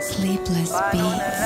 Sleepless Beats.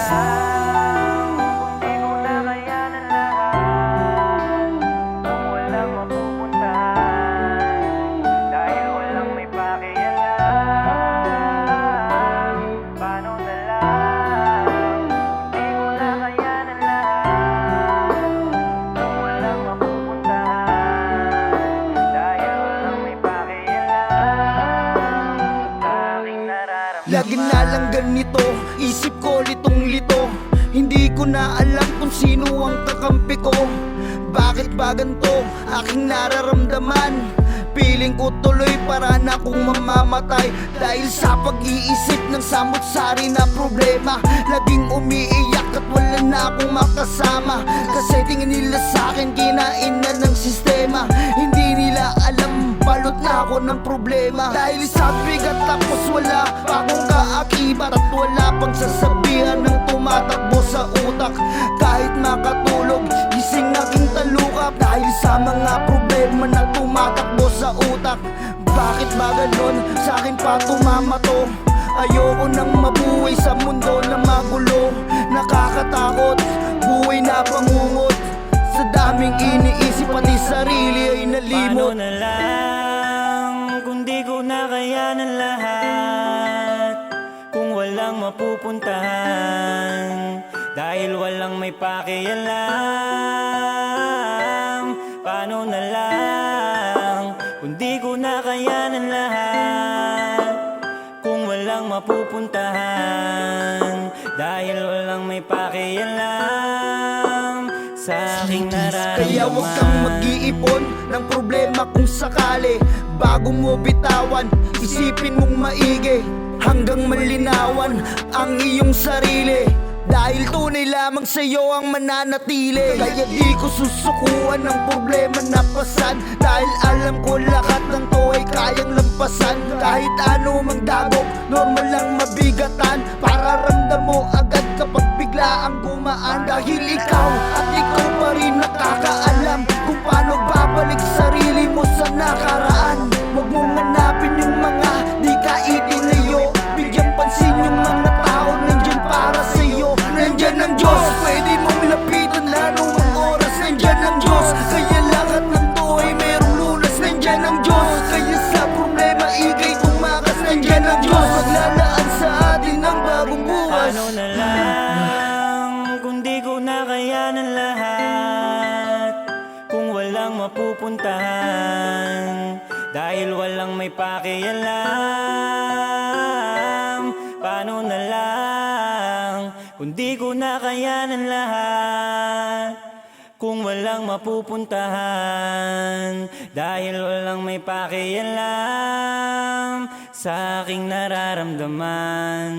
Lagi na lang ganito, isip ko litong-lito. Hindi ko na alam kung sino ang kakampi ko. Bakit ba ganito aking nararamdaman? Piling ko tuloy para na akong mamamatay dahil sa pag-iisip ng samot-sari na problema. Laging umiiyak at wala na akong makasama, kasi tingin nila sa'kin kinain na ng sistema. Hindi nila alam, balot na ako ng problema. Dahil sa bigat tapos wala pa akong kaakibat, at wala pang sasabihan ng tumatakbo sa utak. Kahit makatulog, gising aking talukap dahil sa mga problema na tumatakbo sa utak. Bakit ba ganon? Sa'kin pa tumamato. Ayoko nang mabuhay sa mundo na magulo. Nakakatakot, buhay na pangungot. Sa daming iniisip pati sarili ay nalimot. Paano na lang kung di ko na kayanan lahat, kung walang mapupuntahan, dahil walang may pakialam. Paano na lang kung di ko na kayanan lahat, kung walang mapupuntahan, dahil walang may pakialam sa aking nararamdaman. Kaya huwag kang mag-iipon ng problema kung sakali. Bago mo bitawan, isipin mong maigi hanggang malinawan ang iyong sarili, dahil tunay lamang sa'yo ang mananatili. Kaya di ko susukuan ng problema na pasan, dahil alam ko lahat ng to ay kayang lampasan. Kahit ano mang dagok, normal lang mabigatan. Para ramdam mo agad kapag bigla ang gumaan, dahil ikaw at ikaw pa rin nakakaalam kung paano babalik sarili mo sa nakaraan. Huwag mong hanapin yung mga di ka itinayo, bigyan pansin yung mga tao nandyan para sa'yo. Nandyan ang Diyos, pwede mong lapitan lalo ang oras. Nandyan ang Diyos, kaya lahat ng to ay merong lunas. Nandyan ang Diyos, kaya sa problema ikay tumakas. Nandyan ang Diyos, maglalaan sa atin ng bagong bukas. Ano na lang kung di ko na kayanan lahat, kung walang mapupuntahan, dahil walang may pakialam. Paano na lang kung di ko na kayanan lahat, kung walang mapupuntahan, dahil walang may pakialam sa aking nararamdaman.